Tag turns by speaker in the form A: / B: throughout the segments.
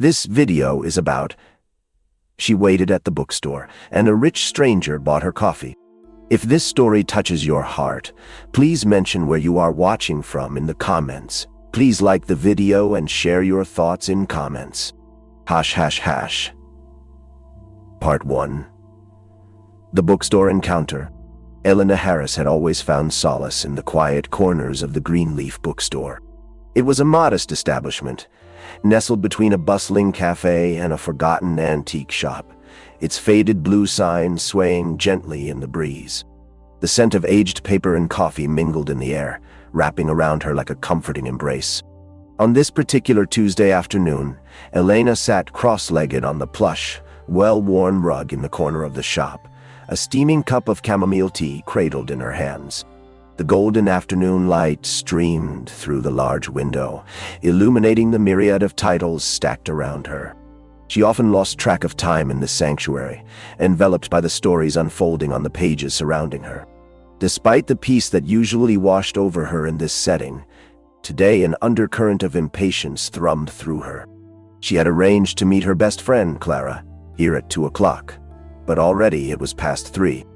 A: This video is about... She waited at the bookstore, and a rich stranger bought her coffee. If this story touches your heart, please mention where you are watching from in the comments. Please like the video and share your thoughts in comments. ###. Part 1. The Bookstore Encounter. Elena Harris had always found solace in the quiet corners of the Greenleaf Bookstore. It was a modest establishment, nestled between a bustling cafe and a forgotten antique shop, its faded blue sign swaying gently in the breeze. The scent of aged paper and coffee mingled in the air, wrapping around her like a comforting embrace. On this particular Tuesday afternoon, Elena sat cross-legged on the plush, well-worn rug in the corner of the shop, a steaming cup of chamomile tea cradled in her hands. The golden afternoon light streamed through the large window, illuminating the myriad of titles stacked around her. She often lost track of time in this sanctuary, enveloped by the stories unfolding on the pages surrounding her. Despite the peace that usually washed over her in this setting, today an undercurrent of impatience thrummed through her. She had arranged to meet her best friend, Clara, here at 2 o'clock, but already it was past 3.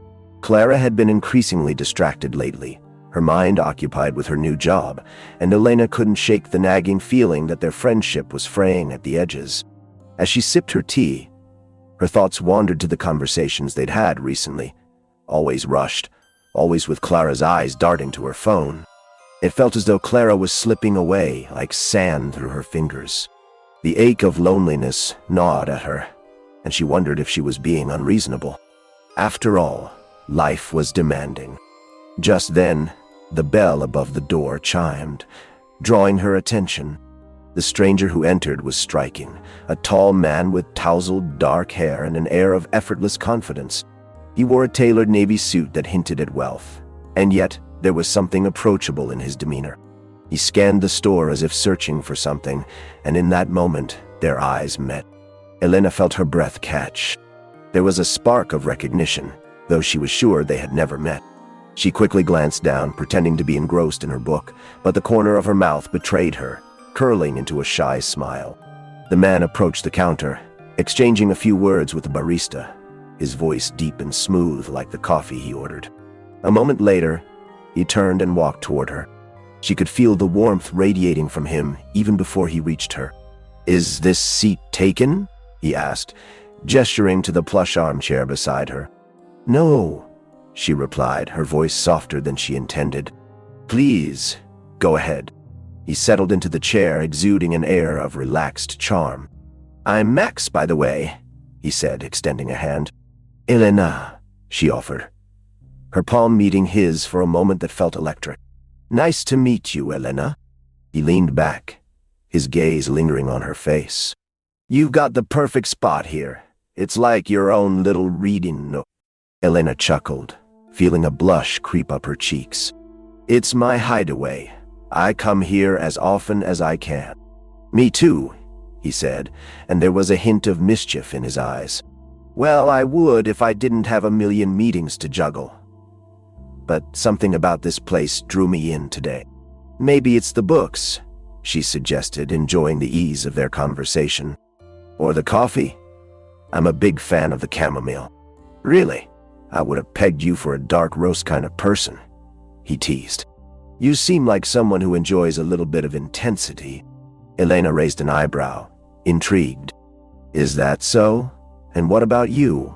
A: Clara had been increasingly distracted lately, her mind occupied with her new job, and Elena couldn't shake the nagging feeling that their friendship was fraying at the edges. As she sipped her tea, her thoughts wandered to the conversations they'd had recently, always rushed, always with Clara's eyes darting to her phone. It felt as though Clara was slipping away like sand through her fingers. The ache of loneliness gnawed at her, and she wondered if she was being unreasonable. After all, life was demanding. Just then, the bell above the door chimed, drawing her attention. The stranger who entered was striking, a tall man with tousled dark hair and an air of effortless confidence. He wore a tailored navy suit that hinted at wealth, and yet there was something approachable in his demeanor. He scanned the store as if searching for something, and in that moment, their eyes met. Elena felt her breath catch. There was a spark of recognition, though she was sure they had never met. She quickly glanced down, pretending to be engrossed in her book, but the corner of her mouth betrayed her, curling into a shy smile. The man approached the counter, exchanging a few words with the barista, his voice deep and smooth like the coffee he ordered. A moment later, he turned and walked toward her. She could feel the warmth radiating from him even before he reached her. "Is this seat taken?" he asked, gesturing to the plush armchair beside her. "No," she replied, her voice softer than she intended. "Please, go ahead." He settled into the chair, exuding an air of relaxed charm. "I'm Max, by the way," he said, extending a hand. "Elena," she offered, her palm meeting his for a moment that felt electric. "Nice to meet you, Elena." He leaned back, his gaze lingering on her face. "You've got the perfect spot here. It's like your own little reading nook." Elena chuckled, feeling a blush creep up her cheeks. "It's my hideaway. I come here as often as I can." "Me too," he said, and there was a hint of mischief in his eyes. "Well, I would if I didn't have a million meetings to juggle. But something about this place drew me in today." "Maybe it's the books," she suggested, enjoying the ease of their conversation. "Or the coffee? I'm a big fan of the chamomile." "Really? I would have pegged you for a dark roast kind of person," he teased. "You seem like someone who enjoys a little bit of intensity." Elena raised an eyebrow, intrigued. "Is that so? And what about you?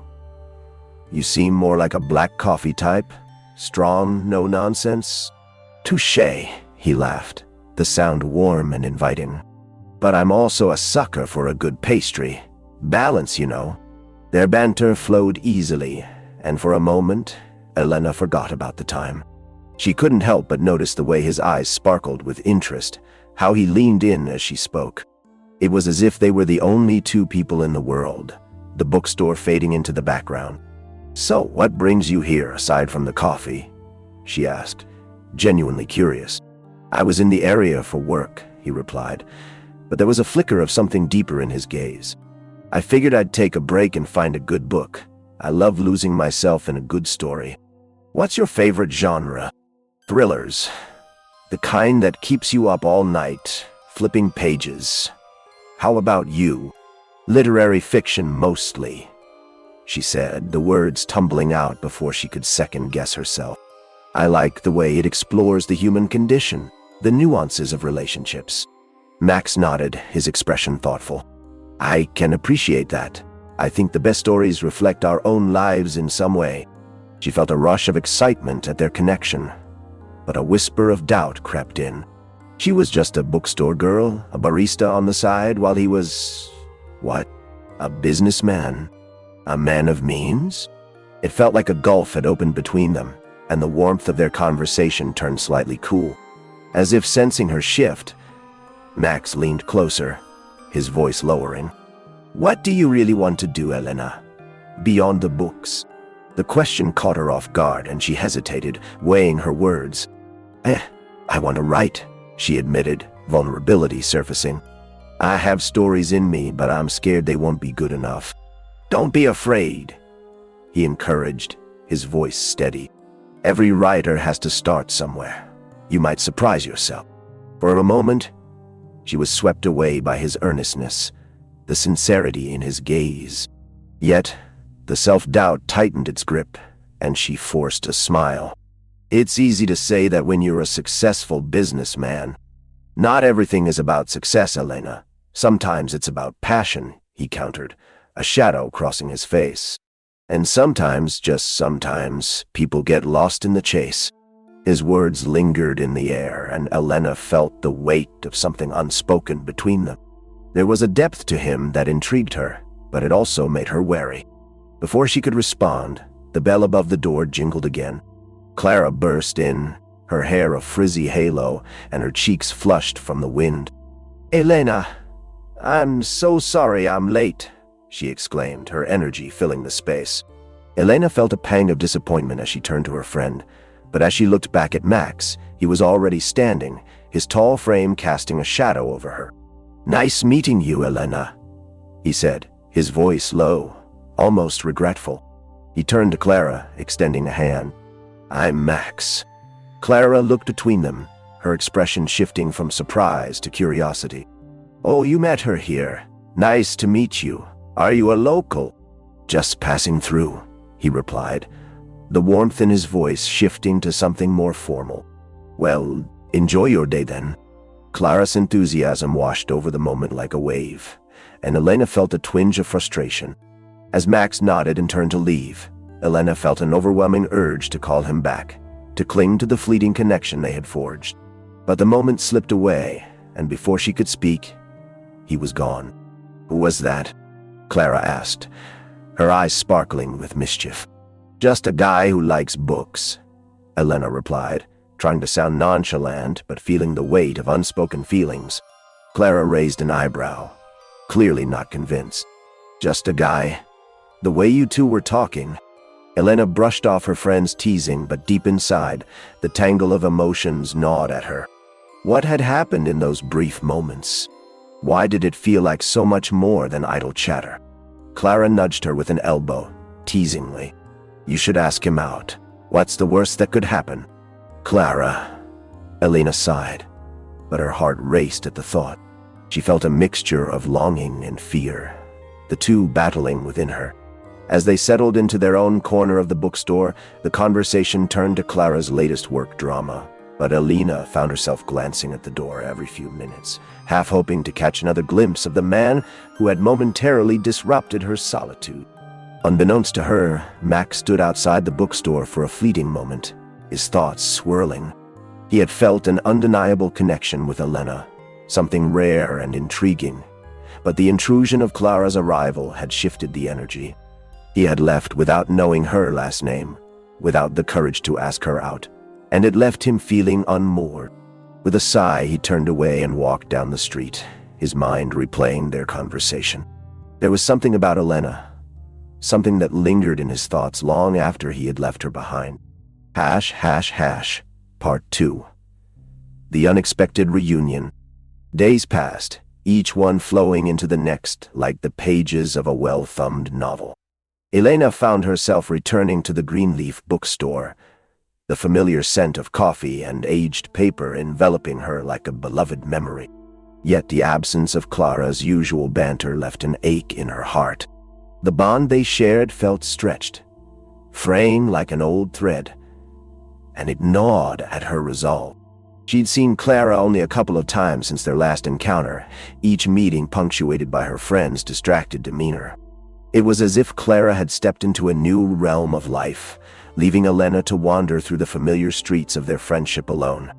A: You seem more like a black coffee type. Strong, no nonsense." "Touché," he laughed, the sound warm and inviting. "But I'm also a sucker for a good pastry. Balance, you know." Their banter flowed easily, and for a moment, Elena forgot about the time. She couldn't help but notice the way his eyes sparkled with interest, how he leaned in as she spoke. It was as if they were the only two people in the world, the bookstore fading into the background. "So, what brings you here aside from the coffee?" she asked, genuinely curious. "I was in the area for work," he replied, but there was a flicker of something deeper in his gaze. "I figured I'd take a break and find a good book. I love losing myself in a good story." "What's your favorite genre?" "Thrillers. The kind that keeps you up all night, flipping pages." "How about you?" Literary fiction mostly, she said, the words tumbling out before she could second-guess herself. I like the way it explores the human condition, the nuances of relationships. Max nodded, his expression thoughtful. I can appreciate that. I think the best stories reflect our own lives in some way. She felt a rush of excitement at their connection, but a whisper of doubt crept in. She was just a bookstore girl, a barista on the side, while he was… what? A businessman? A man of means? It felt like a gulf had opened between them, and the warmth of their conversation turned slightly cool. As if sensing her shift, Max leaned closer, his voice lowering. What do you really want to do, Elena? Beyond the books? The question caught her off guard, and she hesitated, weighing her words. I want to write, she admitted, vulnerability surfacing. I have stories in me, but I'm scared they won't be good enough. Don't be afraid, he encouraged, his voice steady. Every writer has to start somewhere. You might surprise yourself. For a moment, she was swept away by his earnestness, the sincerity in his gaze. Yet, the self-doubt tightened its grip, and she forced a smile. It's easy to say that when you're a successful businessman. Not everything is about success, Elena. Sometimes it's about passion, he countered, a shadow crossing his face. And sometimes, just sometimes, people get lost in the chase. His words lingered in the air, and Elena felt the weight of something unspoken between them. There was a depth to him that intrigued her, but it also made her wary. Before she could respond, the bell above the door jingled again. Clara burst in, her hair a frizzy halo and her cheeks flushed from the wind. Elena, I'm so sorry I'm late, she exclaimed, her energy filling the space. Elena felt a pang of disappointment as she turned to her friend, but as she looked back at Max, he was already standing, his tall frame casting a shadow over her. Nice meeting you, Elena, he said, his voice low, almost regretful. He turned to Clara, extending a hand. I'm Max. Clara looked between them, her expression shifting from surprise to curiosity. Oh, you met her here. Nice to meet you. Are you a local? Just passing through, he replied, the warmth in his voice shifting to something more formal. Well, enjoy your day then. Clara's enthusiasm washed over the moment like a wave, and Elena felt a twinge of frustration. As Max nodded and turned to leave, Elena felt an overwhelming urge to call him back, to cling to the fleeting connection they had forged. But the moment slipped away, and before she could speak, he was gone. Who was that? Clara asked, her eyes sparkling with mischief. Just a guy who likes books, Elena replied, trying to sound nonchalant but feeling the weight of unspoken feelings. Clara raised an eyebrow, clearly not convinced. Just a guy? The way you two were talking. Elena brushed off her friend's teasing, but deep inside, the tangle of emotions gnawed at her. What had happened in those brief moments? Why did it feel like so much more than idle chatter? Clara nudged her with an elbow, teasingly. You should ask him out. What's the worst that could happen? Clara. Elena sighed, but her heart raced at the thought. She felt a mixture of longing and fear, the two battling within her. As they settled into their own corner of the bookstore, the conversation turned to Clara's latest work drama, but Elena found herself glancing at the door every few minutes, half hoping to catch another glimpse of the man who had momentarily disrupted her solitude. Unbeknownst to her, Max stood outside the bookstore for a fleeting moment, his thoughts swirling. He had felt an undeniable connection with Elena, something rare and intriguing, but the intrusion of Clara's arrival had shifted the energy. He had left without knowing her last name, without the courage to ask her out, and it left him feeling unmoored. With a sigh, he turned away and walked down the street, his mind replaying their conversation. There was something about Elena, something that lingered in his thoughts long after he had left her behind. Part 2. The unexpected reunion. Days passed, each one flowing into the next like the pages of a well-thumbed novel. Elena found herself returning to the Greenleaf bookstore, the familiar scent of coffee and aged paper enveloping her like a beloved memory. Yet the absence of Clara's usual banter left an ache in her heart. The bond they shared felt stretched, fraying like an old thread, and it gnawed at her resolve. She'd seen Clara only a couple of times since their last encounter, each meeting punctuated by her friend's distracted demeanor. It was as if Clara had stepped into a new realm of life, leaving Elena to wander through the familiar streets of their friendship alone.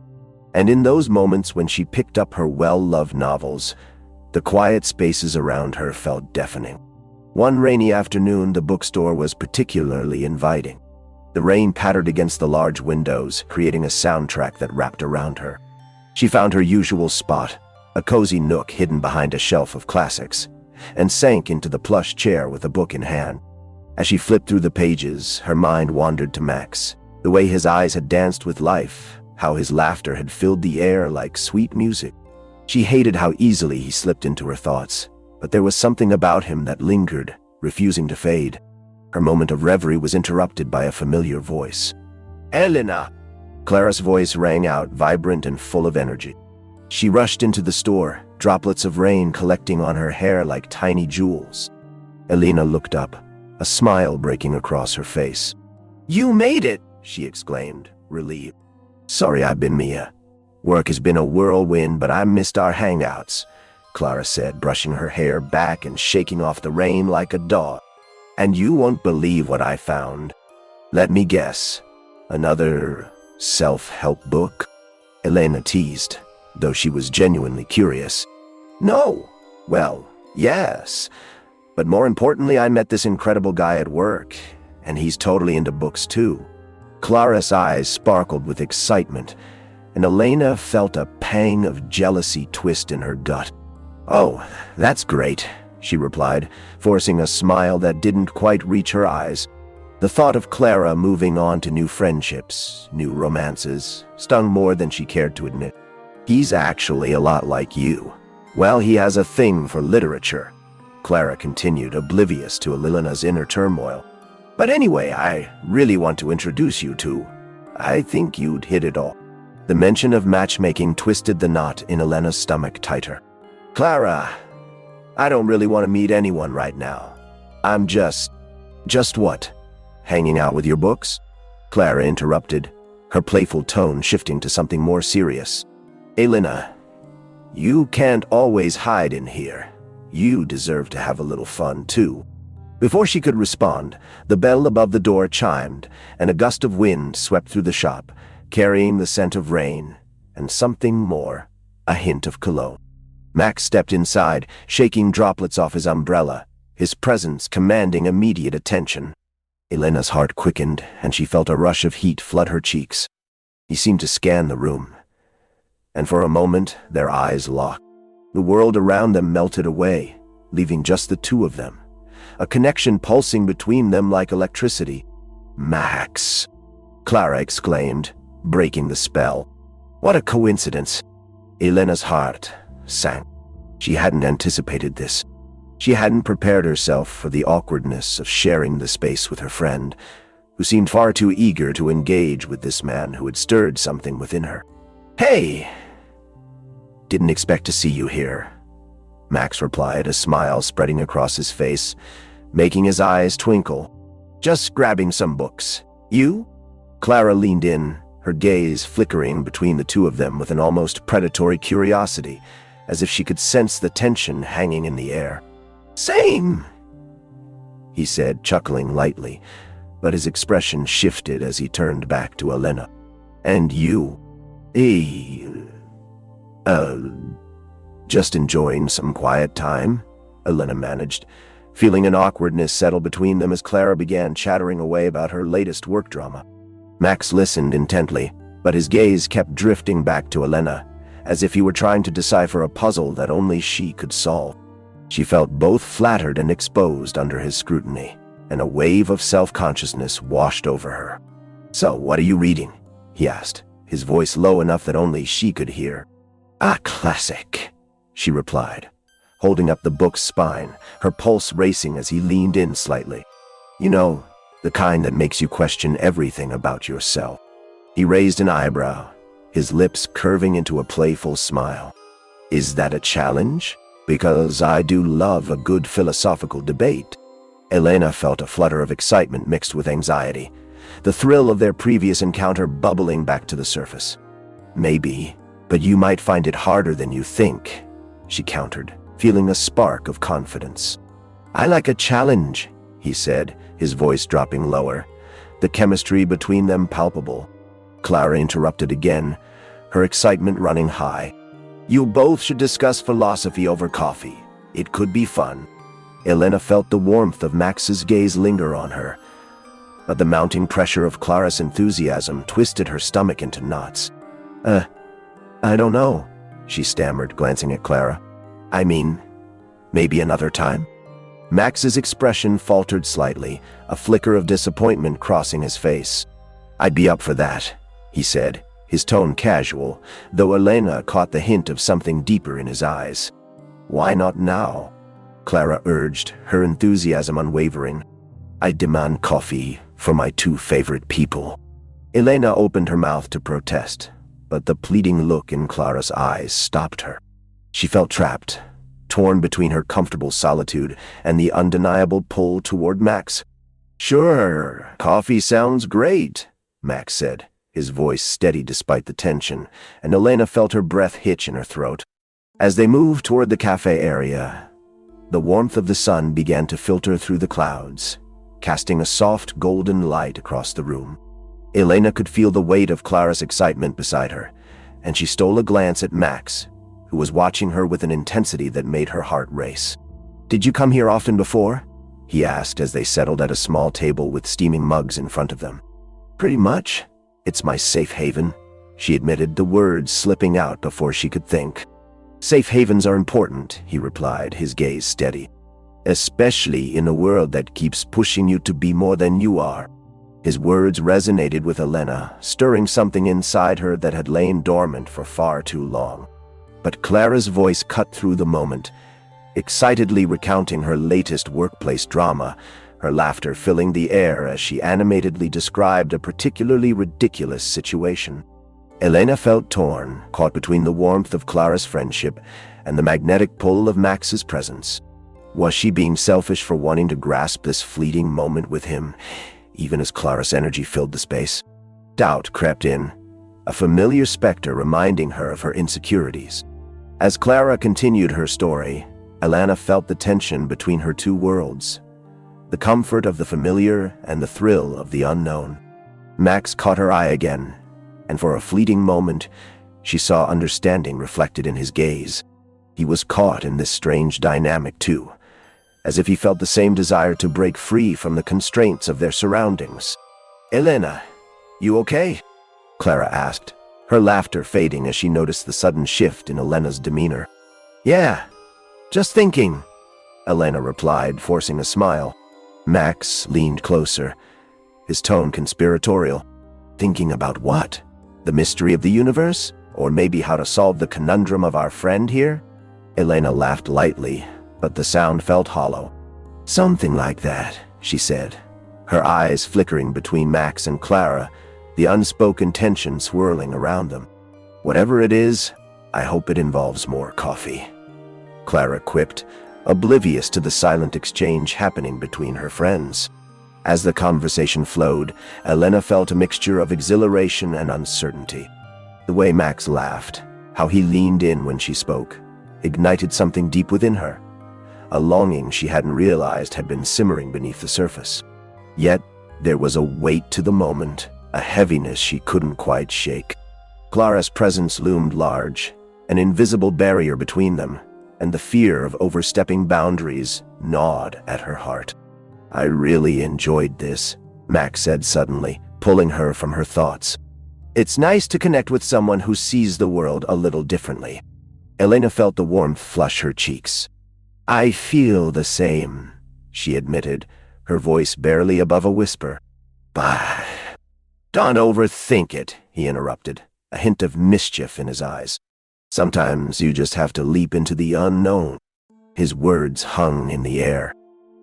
A: And in those moments when she picked up her well-loved novels, the quiet spaces around her felt deafening. One rainy afternoon, the bookstore was particularly inviting. The rain pattered against the large windows, creating a soundtrack that wrapped around her. She found her usual spot, a cozy nook hidden behind a shelf of classics, and sank into the plush chair with a book in hand. As she flipped through the pages, her mind wandered to Max, the way his eyes had danced with life, how his laughter had filled the air like sweet music. She hated how easily he slipped into her thoughts, but there was something about him that lingered, refusing to fade. Her moment of reverie was interrupted by a familiar voice. "Elena!" Clara's voice rang out, vibrant and full of energy. She rushed into the store, droplets of rain collecting on her hair like tiny jewels. Elena looked up, a smile breaking across her face. "You made it!" she exclaimed, relieved. "Sorry I've been Mia. Work has been a whirlwind, but I missed our hangouts," Clara said, brushing her hair back and shaking off the rain like a dog. "And you won't believe what I found. Let me guess. Another self-help book?" Elena teased, though she was genuinely curious. "No. Well, yes. But more importantly, I met this incredible guy at work, and he's totally into books too." Clara's eyes sparkled with excitement, and Elena felt a pang of jealousy twist in her gut. "Oh, that's great," she replied, forcing a smile that didn't quite reach her eyes. The thought of Clara moving on to new friendships, new romances, stung more than she cared to admit. "He's actually a lot like you. Well, he has a thing for literature," Clara continued, oblivious to Elena's inner turmoil. "But anyway, I really want to introduce you to. I think you'd hit it all." The mention of matchmaking twisted the knot in Elena's stomach tighter. "Clara, I don't really want to meet anyone right now. I'm just what? Hanging out with your books?" Clara interrupted, her playful tone shifting to something more serious. "Elena, you can't always hide in here. You deserve to have a little fun, too." Before she could respond, the bell above the door chimed, and a gust of wind swept through the shop, carrying the scent of rain and something more, a hint of cologne. Max stepped inside, shaking droplets off his umbrella, his presence commanding immediate attention. Elena's heart quickened, and she felt a rush of heat flood her cheeks. He seemed to scan the room, and for a moment their eyes locked. The world around them melted away, leaving just the two of them, a connection pulsing between them like electricity. "Max!" Clara exclaimed, breaking the spell. "What a coincidence!" Elena's heart sank. She hadn't anticipated this. She hadn't prepared herself for the awkwardness of sharing the space with her friend, who seemed far too eager to engage with this man who had stirred something within her. "Hey! Didn't expect to see you here," Max replied, a smile spreading across his face, making his eyes twinkle. "Just grabbing some books. You?" Clara leaned in, her gaze flickering between the two of them with an almost predatory curiosity, as if she could sense the tension hanging in the air. "Same," he said, chuckling lightly, but his expression shifted as he turned back to Elena. "And you?" Just enjoying some quiet time," Elena managed, feeling an awkwardness settle between them as Clara began chattering away about her latest work drama. Max listened intently, but his gaze kept drifting back to Elena, as if he were trying to decipher a puzzle that only she could solve. She felt both flattered and exposed under his scrutiny, and a wave of self-consciousness washed over her. "So, what are you reading?" he asked, his voice low enough that only she could hear. "A classic," she replied, holding up the book's spine, her pulse racing as he leaned in slightly. "You know, the kind that makes you question everything about yourself." He raised an eyebrow, his lips curving into a playful smile. Is that a challenge? Because I do love a good philosophical debate. Elena felt a flutter of excitement mixed with anxiety, the thrill of their previous encounter bubbling back to the surface. Maybe, but you might find it harder than you think, she countered, feeling a spark of confidence. I like a challenge, he said, his voice dropping lower, the chemistry between them palpable. Clara interrupted again, her excitement running high. You both should discuss philosophy over coffee. It could be fun. Elena felt the warmth of Max's gaze linger on her, but the mounting pressure of Clara's enthusiasm twisted her stomach into knots. I don't know, she stammered, glancing at Clara. I mean, maybe another time? Max's expression faltered slightly, a flicker of disappointment crossing his face. I'd be up for that, he said, his tone casual, though Elena caught the hint of something deeper in his eyes. Why not now? Clara urged, her enthusiasm unwavering. I demand coffee for my two favorite people. Elena opened her mouth to protest, but the pleading look in Clara's eyes stopped her. She felt trapped, torn between her comfortable solitude and the undeniable pull toward Max. Sure, coffee sounds great, Max said, his voice steady despite the tension, and Elena felt her breath hitch in her throat. As they moved toward the cafe area, the warmth of the sun began to filter through the clouds, casting a soft golden light across the room. Elena could feel the weight of Clara's excitement beside her, and she stole a glance at Max, who was watching her with an intensity that made her heart race. Did you come here often before? He asked as they settled at a small table with steaming mugs in front of them. Pretty much. It's my safe haven, she admitted, the words slipping out before she could think. Safe havens are important, he replied, his gaze steady. Especially in a world that keeps pushing you to be more than you are. His words resonated with Elena, stirring something inside her that had lain dormant for far too long. But Clara's voice cut through the moment, excitedly recounting her latest workplace drama, her laughter filling the air as she animatedly described a particularly ridiculous situation. Elena felt torn, caught between the warmth of Clara's friendship and the magnetic pull of Max's presence. Was she being selfish for wanting to grasp this fleeting moment with him, even as Clara's energy filled the space? Doubt crept in, a familiar specter reminding her of her insecurities. As Clara continued her story, Elena felt the tension between her two worlds, the comfort of the familiar and the thrill of the unknown. Max caught her eye again, and for a fleeting moment, she saw understanding reflected in his gaze. He was caught in this strange dynamic too, as if he felt the same desire to break free from the constraints of their surroundings. Elena, you okay? Clara asked, her laughter fading as she noticed the sudden shift in Elena's demeanor. Yeah, just thinking, Elena replied, forcing a smile. Max leaned closer, his tone conspiratorial. Thinking about what? The mystery of the universe? Or maybe how to solve the conundrum of our friend here? Elena laughed lightly, but the sound felt hollow. Something like that, she said, her eyes flickering between Max and Clara, the unspoken tension swirling around them. Whatever it is, I hope it involves more coffee, Clara quipped, oblivious to the silent exchange happening between her friends. As the conversation flowed, Elena felt a mixture of exhilaration and uncertainty. The way Max laughed, how he leaned in when she spoke, ignited something deep within her, a longing she hadn't realized had been simmering beneath the surface. Yet, there was a weight to the moment, a heaviness she couldn't quite shake. Clara's presence loomed large, an invisible barrier between them, and the fear of overstepping boundaries gnawed at her heart. I really enjoyed this, Max said suddenly, pulling her from her thoughts. It's nice to connect with someone who sees the world a little differently. Elena felt the warmth flush her cheeks. I feel the same, she admitted, her voice barely above a whisper. Bah! Don't overthink it, he interrupted, a hint of mischief in his eyes. Sometimes you just have to leap into the unknown. His words hung in the air.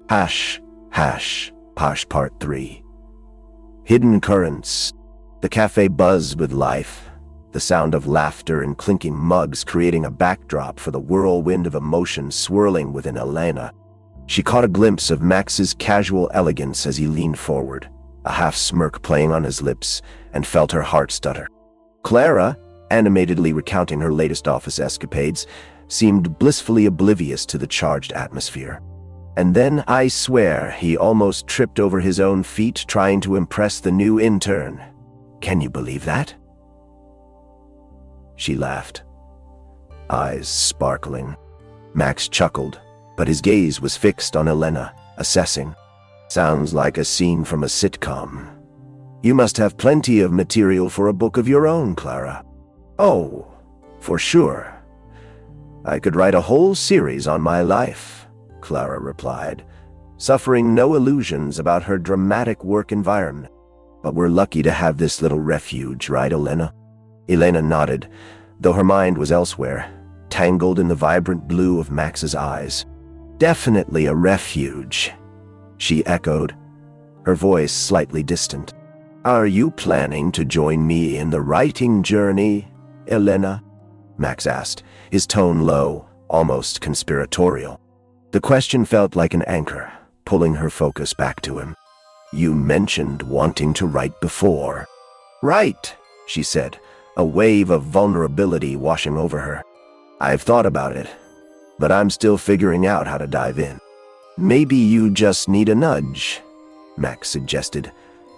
A: Hash, Posh Part 3. Hidden currents. The cafe buzzed with life, the sound of laughter and clinking mugs creating a backdrop for the whirlwind of emotion swirling within Elena. She caught a glimpse of Max's casual elegance as he leaned forward, a half-smirk playing on his lips, and felt her heart stutter. Clara, animatedly recounting her latest office escapades, seemed blissfully oblivious to the charged atmosphere. And then, I swear, he almost tripped over his own feet trying to impress the new intern. Can you believe that? She laughed, eyes sparkling. Max chuckled, but his gaze was fixed on Elena, assessing. Sounds like a scene from a sitcom. You must have plenty of material for a book of your own, Clara. Oh, for sure. I could write a whole series on my life, Clara replied, suffering no illusions about her dramatic work environment. But we're lucky to have this little refuge, right, Elena? Elena nodded, though her mind was elsewhere, tangled in the vibrant blue of Max's eyes. Definitely a refuge, she echoed, her voice slightly distant. Are you planning to join me in the writing journey, Elena? Max asked, his tone low, almost conspiratorial. The question felt like an anchor, pulling her focus back to him. You mentioned wanting to write before. Right, she said, a wave of vulnerability washing over her. I've thought about it, but I'm still figuring out how to dive in. Maybe you just need a nudge, Max suggested,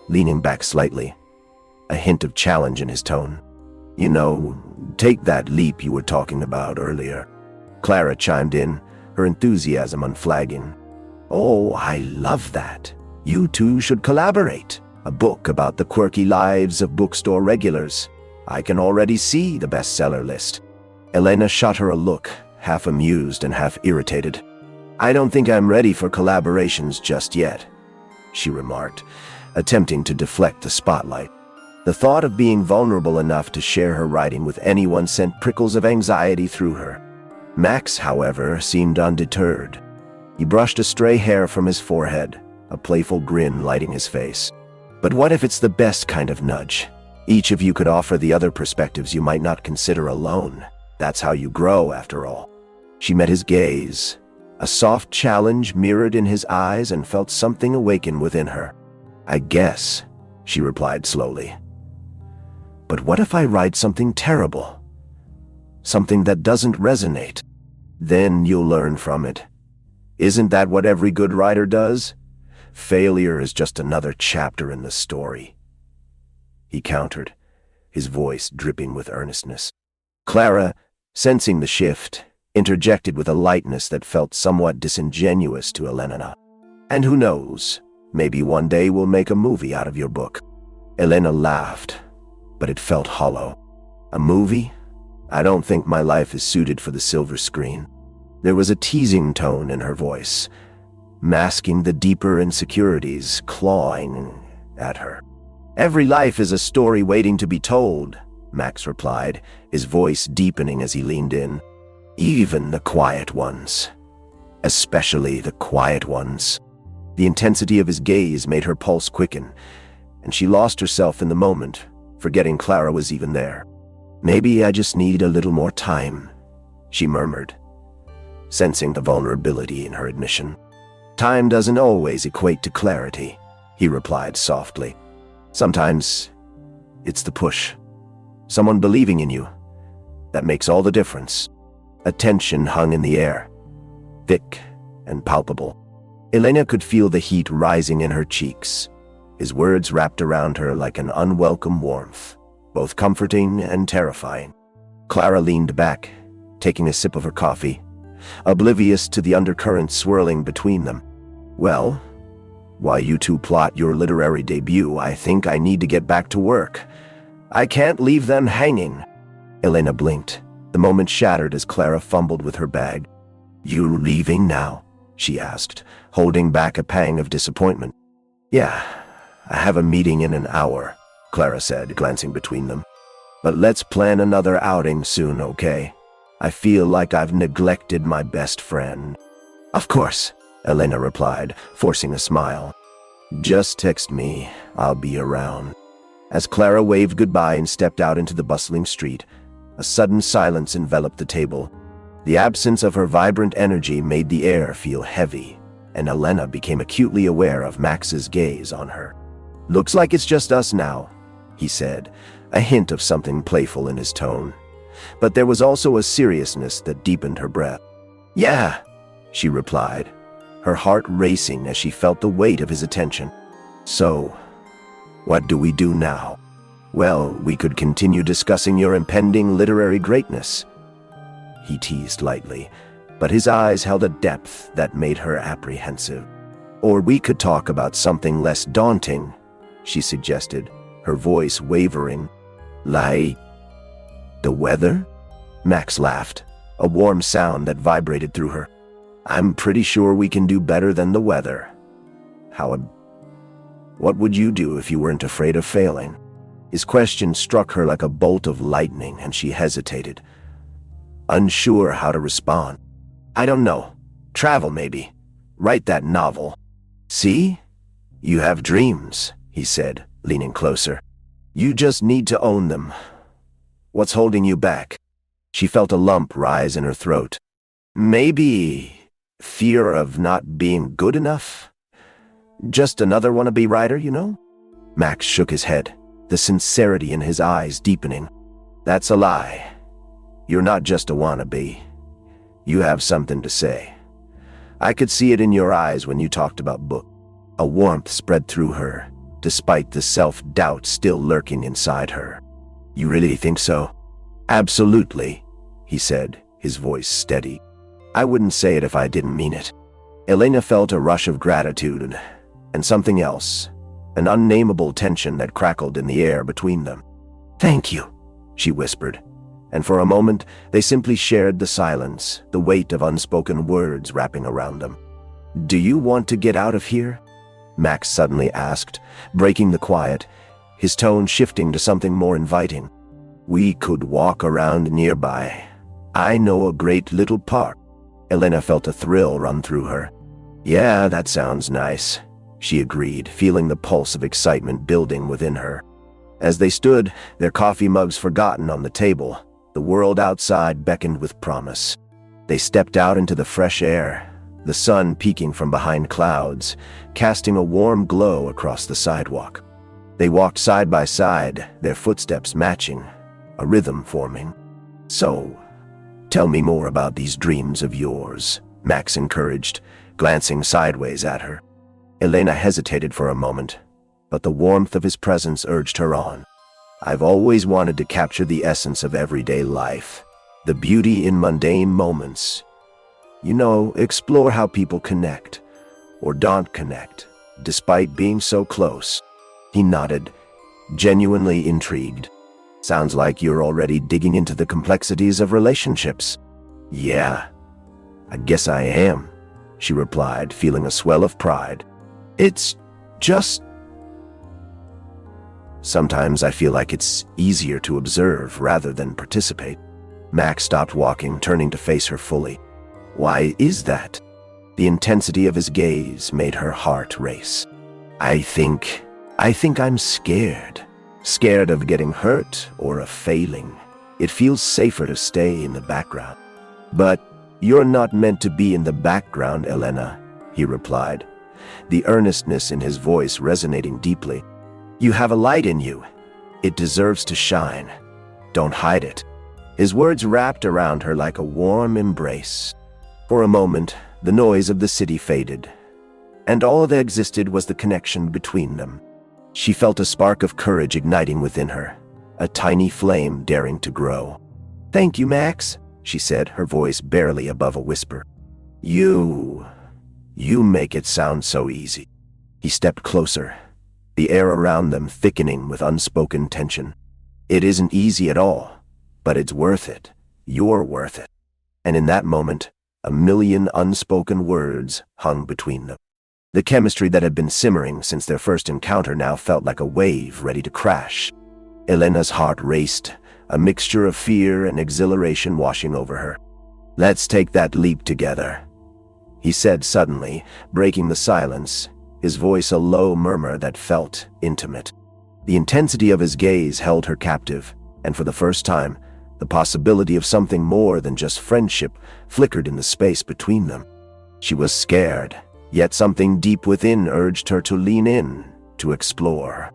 A: leaning back slightly, a hint of challenge in his tone. You know, take that leap you were talking about earlier. Clara chimed in, her enthusiasm unflagging. Oh, I love that. You two should collaborate. A book about the quirky lives of bookstore regulars. I can already see the bestseller list. Elena shot her a look, half amused and half irritated. I don't think I'm ready for collaborations just yet, she remarked, attempting to deflect the spotlight. The thought of being vulnerable enough to share her writing with anyone sent prickles of anxiety through her. Max, however, seemed undeterred. He brushed a stray hair from his forehead, a playful grin lighting his face. But what if it's the best kind of nudge? Each of you could offer the other perspectives you might not consider alone. That's how you grow, after all. She met his gaze. A soft challenge mirrored in his eyes and felt something awaken within her. I guess, she replied slowly. But what if I write something terrible? Something that doesn't resonate? Then you'll learn from it. Isn't that what every good writer does? Failure is just another chapter in the story. He countered, his voice dripping with earnestness. Clara, sensing the shift, interjected with a lightness that felt somewhat disingenuous to Elena. And who knows, maybe one day we'll make a movie out of your book. Elena laughed, but it felt hollow. A movie? I don't think my life is suited for the silver screen. There was a teasing tone in her voice, masking the deeper insecurities clawing at her. Every life is a story waiting to be told, Max replied, his voice deepening as he leaned in. Even the quiet ones. Especially the quiet ones. The intensity of his gaze made her pulse quicken, and she lost herself in the moment, forgetting Clara was even there. Maybe I just need a little more time, she murmured, sensing the vulnerability in her admission. Time doesn't always equate to clarity, he replied softly. Sometimes it's the push. Someone believing in you. That makes all the difference. A tension hung in the air, thick and palpable. Elena could feel the heat rising in her cheeks. His words wrapped around her like an unwelcome warmth, both comforting and terrifying. Clara leaned back, taking a sip of her coffee, oblivious to the undercurrents swirling between them. Well, while you two plot your literary debut, I think I need to get back to work. I can't leave them hanging. Elena blinked, the moment shattered as Clara fumbled with her bag. You leaving now? She asked, holding back a pang of disappointment. Yeah, I have a meeting in an hour, Clara said, glancing between them. But let's plan another outing soon, okay? I feel like I've neglected my best friend. Of course, Elena replied, forcing a smile. Just text me. I'll be around. As Clara waved goodbye and stepped out into the bustling street, a sudden silence enveloped the table. The absence of her vibrant energy made the air feel heavy, and Elena became acutely aware of Max's gaze on her. "Looks like it's just us now," he said, a hint of something playful in his tone. But there was also a seriousness that deepened her breath. "Yeah," she replied, her heart racing as she felt the weight of his attention. "So, what do we do now?" "Well, we could continue discussing your impending literary greatness," he teased lightly, but his eyes held a depth that made her apprehensive. "Or we could talk about something less daunting," she suggested, her voice wavering. "Like the weather?" Max laughed, a warm sound that vibrated through her. "I'm pretty sure we can do better than the weather. What would you do if you weren't afraid of failing?" His question struck her like a bolt of lightning, and she hesitated, unsure how to respond. "I don't know. Travel, maybe. Write that novel." "See? You have dreams," he said, leaning closer. "You just need to own them. What's holding you back?" She felt a lump rise in her throat. "Maybe fear of not being good enough? Just another wannabe writer, you know?" Max shook his head, the sincerity in his eyes deepening. "That's a lie. You're not just a wannabe. You have something to say. I could see it in your eyes when you talked about book." A warmth spread through her, despite the self-doubt still lurking inside her. "You really think so?" "Absolutely," he said, his voice steady. "I wouldn't say it if I didn't mean it." Elena felt a rush of gratitude and something else, an unnameable tension that crackled in the air between them. "Thank you," she whispered, and for a moment they simply shared the silence, the weight of unspoken words wrapping around them. "Do you want to get out of here?" Max suddenly asked, breaking the quiet, his tone shifting to something more inviting. "We could walk around nearby. I know a great little park." Elena felt a thrill run through her. "Yeah, that sounds nice," she agreed, feeling the pulse of excitement building within her. As they stood, their coffee mugs forgotten on the table, the world outside beckoned with promise. They stepped out into the fresh air, the sun peeking from behind clouds, casting a warm glow across the sidewalk. They walked side by side, their footsteps matching, a rhythm forming. "So, tell me more about these dreams of yours," Max encouraged, glancing sideways at her. Elena hesitated for a moment, but the warmth of his presence urged her on. "I've always wanted to capture the essence of everyday life, the beauty in mundane moments. You know, explore how people connect, or don't connect, despite being so close." He nodded, genuinely intrigued. "Sounds like you're already digging into the complexities of relationships." "Yeah, I guess I am," she replied, feeling a swell of pride. "It's just sometimes I feel like it's easier to observe rather than participate." Max stopped walking, turning to face her fully. "Why is that?" The intensity of his gaze made her heart race. I think I'm scared. Scared of getting hurt or of failing. It feels safer to stay in the background." "But you're not meant to be in the background, Elena," he replied, the earnestness in his voice resonating deeply. "You have a light in you. It deserves to shine. Don't hide it." His words wrapped around her like a warm embrace. For a moment, the noise of the city faded, and all that existed was the connection between them. She felt a spark of courage igniting within her, a tiny flame daring to grow. "Thank you, Max," she said, her voice barely above a whisper. You make it sound so easy." He stepped closer, the air around them thickening with unspoken tension. "It isn't easy at all, but it's worth it. You're worth it." And in that moment, a million unspoken words hung between them. The chemistry that had been simmering since their first encounter now felt like a wave ready to crash. Elena's heart raced, a mixture of fear and exhilaration washing over her. "Let's take that leap together," he said suddenly, breaking the silence, his voice a low murmur that felt intimate. The intensity of his gaze held her captive, and for the first time, the possibility of something more than just friendship flickered in the space between them. She was scared, yet something deep within urged her to lean in, to explore.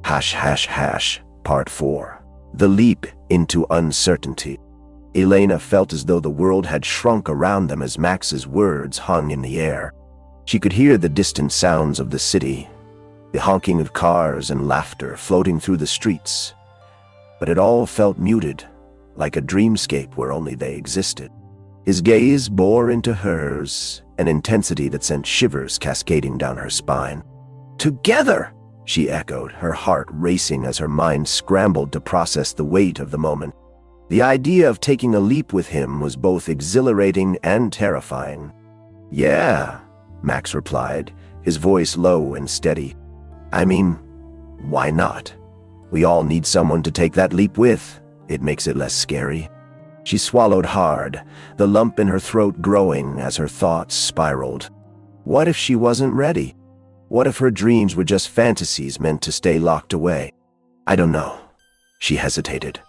A: Part 4. The Leap into Uncertainty. Elena felt as though the world had shrunk around them as Max's words hung in the air. She could hear the distant sounds of the city, the honking of cars and laughter floating through the streets. But it all felt muted, like a dreamscape where only they existed. His gaze bore into hers, an intensity that sent shivers cascading down her spine. "Together!" she echoed, her heart racing as her mind scrambled to process the weight of the moment. The idea of taking a leap with him was both exhilarating and terrifying. "Yeah," Max replied, his voice low and steady. "I mean, why not? We all need someone to take that leap with. It makes it less scary." She swallowed hard, the lump in her throat growing as her thoughts spiraled. What if she wasn't ready? What if her dreams were just fantasies meant to stay locked away? "I don't know." She hesitated,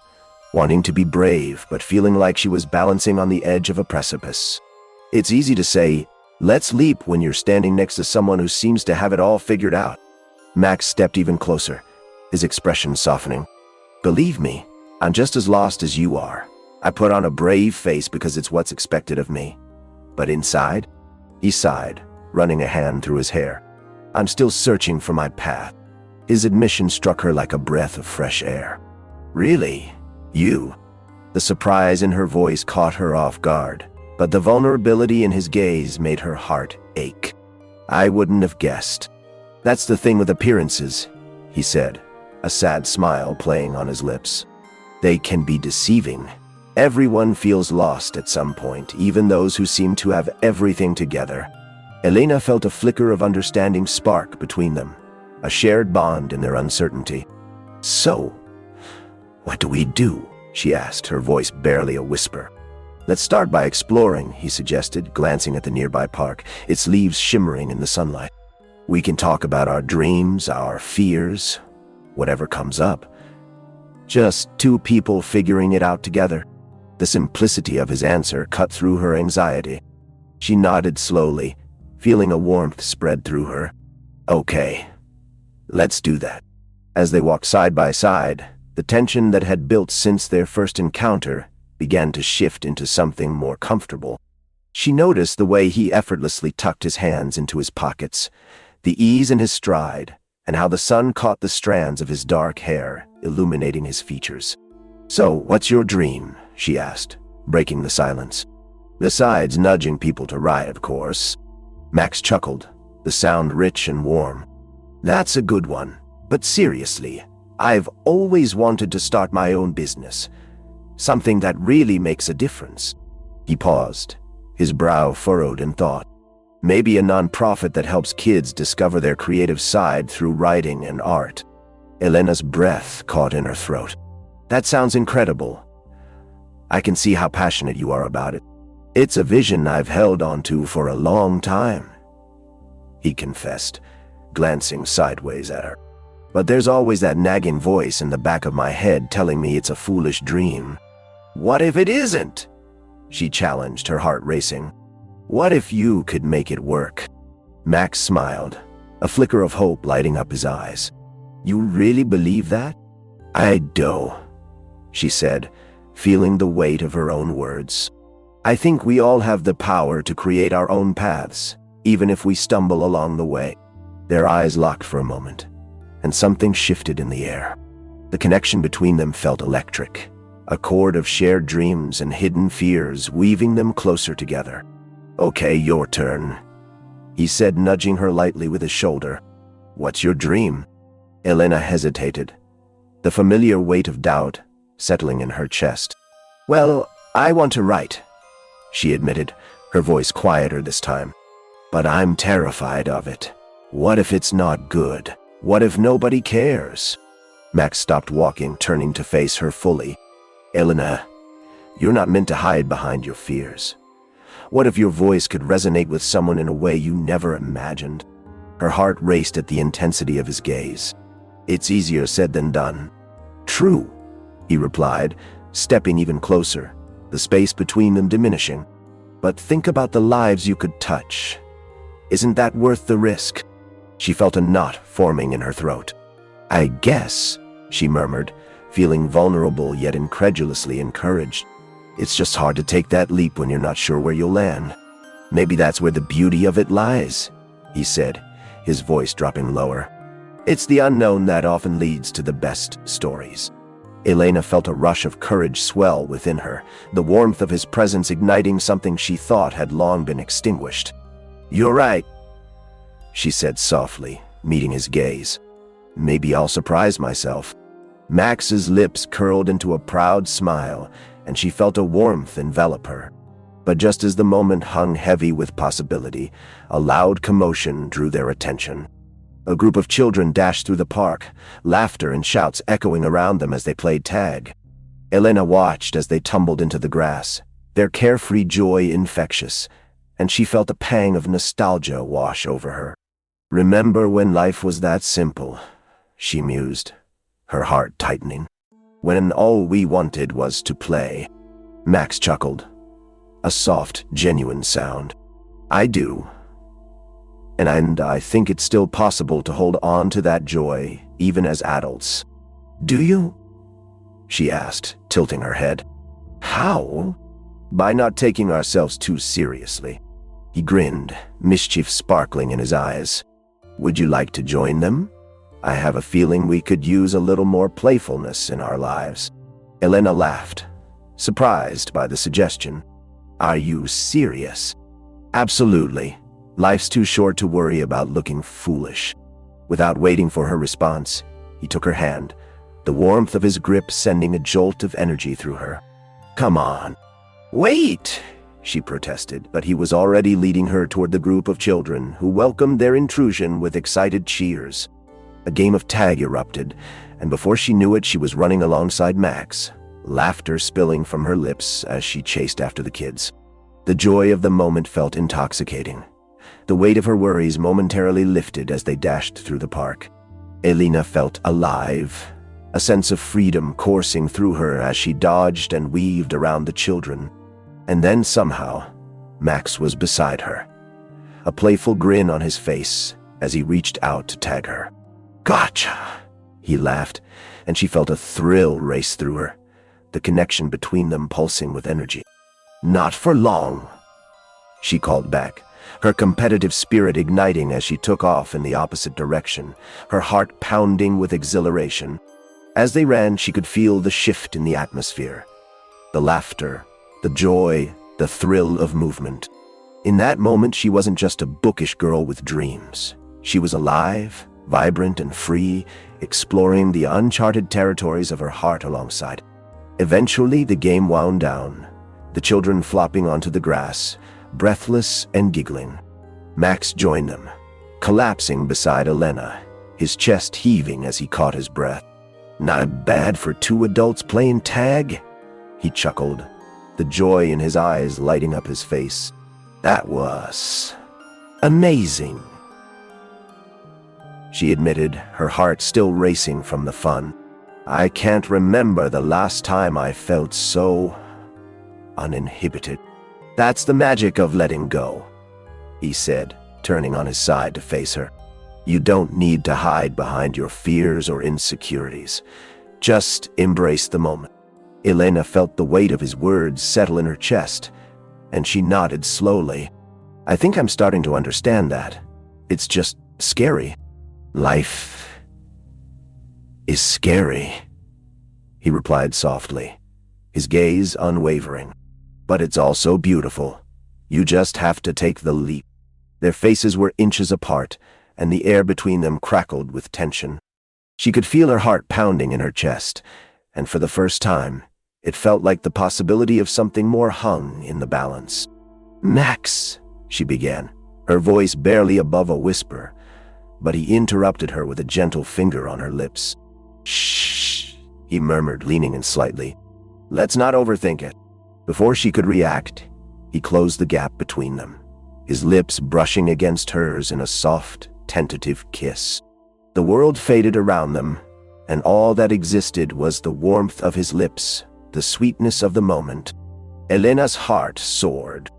A: wanting to be brave but feeling like she was balancing on the edge of a precipice. It's easy to say, "Let's leap," when you're standing next to someone who seems to have it all figured out. Max stepped even closer, his expression softening. "Believe me, I'm just as lost as you are. I put on a brave face because it's what's expected of me. But inside," he sighed, running a hand through his hair, "I'm still searching for my path." His admission struck her like a breath of fresh air. "Really? You?" The surprise in her voice caught her off guard, but the vulnerability in his gaze made her heart ache. "I wouldn't have guessed." "That's the thing with appearances," he said, a sad smile playing on his lips. "They can be deceiving. Everyone feels lost at some point, even those who seem to have everything together." Elena felt a flicker of understanding spark between them, a shared bond in their uncertainty. "So, what do we do?" she asked, her voice barely a whisper. "Let's start by exploring," he suggested, glancing at the nearby park, its leaves shimmering in the sunlight. "We can talk about our dreams, our fears, whatever comes up. Just two people figuring it out together." The simplicity of his answer cut through her anxiety. She nodded slowly, feeling a warmth spread through her. "Okay, let's do that." As they walked side by side, the tension that had built since their first encounter began to shift into something more comfortable. She noticed the way he effortlessly tucked his hands into his pockets, the ease in his stride, and how the sun caught the strands of his dark hair, illuminating his features. "So, what's your dream?" she asked, breaking the silence. "Besides nudging people to ride, of course." Max chuckled, the sound rich and warm. "That's a good one. But seriously, I've always wanted to start my own business. Something that really makes a difference." He paused, his brow furrowed in thought. "Maybe a nonprofit that helps kids discover their creative side through writing and art." Elena's breath caught in her throat. "That sounds incredible. I can see how passionate you are about it. It's a vision I've held onto for a long time," he confessed, glancing sideways at her. "But there's always that nagging voice in the back of my head telling me it's a foolish dream." "What if it isn't?" she challenged, her heart racing. "What if you could make it work?" Max smiled, a flicker of hope lighting up his eyes. "You really believe that?" "I do," she said, feeling the weight of her own words. "I think we all have the power to create our own paths, even if we stumble along the way." Their eyes locked for a moment, and something shifted in the air. The connection between them felt electric, a cord of shared dreams and hidden fears weaving them closer together. "Okay, your turn," he said, nudging her lightly with his shoulder. "What's your dream?" Elena hesitated, the familiar weight of doubt settling in her chest. "Well, I want to write," she admitted, her voice quieter this time. "But I'm terrified of it. What if it's not good? What if nobody cares?" Max stopped walking, turning to face her fully. "Elena, you're not meant to hide behind your fears. What if your voice could resonate with someone in a way you never imagined?" Her heart raced at the intensity of his gaze. It's easier said than done. True, he replied, stepping even closer, the space between them diminishing. But think about the lives you could touch. Isn't that worth the risk? She felt a knot forming in her throat. I guess, she murmured, feeling vulnerable yet incredulously encouraged. It's just hard to take that leap when you're not sure where you'll land. Maybe that's where the beauty of it lies, he said, his voice dropping lower. It's the unknown that often leads to the best stories. Elena felt a rush of courage swell within her, the warmth of his presence igniting something she thought had long been extinguished. You're right, she said softly, meeting his gaze. Maybe I'll surprise myself. Max's lips curled into a proud smile, and she felt a warmth envelop her. But just as the moment hung heavy with possibility, a loud commotion drew their attention. A group of children dashed through the park, laughter and shouts echoing around them as they played tag. Elena watched as they tumbled into the grass, their carefree joy infectious, and she felt a pang of nostalgia wash over her. Remember when life was that simple, she mused, her heart tightening. When all we wanted was to play. Max chuckled, a soft, genuine sound. I do. And I think it's still possible to hold on to that joy, even as adults. Do you? She asked, tilting her head. How? By not taking ourselves too seriously. He grinned, mischief sparkling in his eyes. Would you like to join them? I have a feeling we could use a little more playfulness in our lives. Elena laughed, surprised by the suggestion. Are you serious? Absolutely. Life's too short to worry about looking foolish. Without waiting for her response, he took her hand, the warmth of his grip sending a jolt of energy through her. Come on. Wait, she protested, but he was already leading her toward the group of children who welcomed their intrusion with excited cheers. A game of tag erupted, and before she knew it, she was running alongside Max, laughter spilling from her lips as she chased after the kids. The joy of the moment felt intoxicating. The weight of her worries momentarily lifted as they dashed through the park. Elena felt alive, a sense of freedom coursing through her as she dodged and weaved around the children. And then somehow, Max was beside her, a playful grin on his face as he reached out to tag her. Gotcha! He laughed, and she felt a thrill race through her, the connection between them pulsing with energy. Not for long, she called back, her competitive spirit igniting as she took off in the opposite direction, her heart pounding with exhilaration. As they ran, she could feel the shift in the atmosphere, the laughter, the joy, the thrill of movement. In that moment, she wasn't just a bookish girl with dreams. She was alive, vibrant and free, exploring the uncharted territories of her heart alongside. Eventually, the game wound down, the children flopping onto the grass, breathless and giggling. Max joined them, collapsing beside Elena, his chest heaving as he caught his breath. Not bad for two adults playing tag, he chuckled, the joy in his eyes lighting up his face. That was amazing, she admitted, her heart still racing from the fun. I can't remember the last time I felt so uninhibited. That's the magic of letting go, he said, turning on his side to face her. You don't need to hide behind your fears or insecurities. Just embrace the moment. Elena felt the weight of his words settle in her chest, and she nodded slowly. I think I'm starting to understand that. It's just scary. Life is scary, he replied softly, his gaze unwavering. But it's also beautiful. You just have to take the leap. Their faces were inches apart, and the air between them crackled with tension. She could feel her heart pounding in her chest, and for the first time, it felt like the possibility of something more hung in the balance. Max, she began, her voice barely above a whisper, but he interrupted her with a gentle finger on her lips. Shh, he murmured, leaning in slightly. Let's not overthink it. Before she could react, he closed the gap between them, his lips brushing against hers in a soft, tentative kiss. The world faded around them, and all that existed was the warmth of his lips, the sweetness of the moment. Elena's heart soared.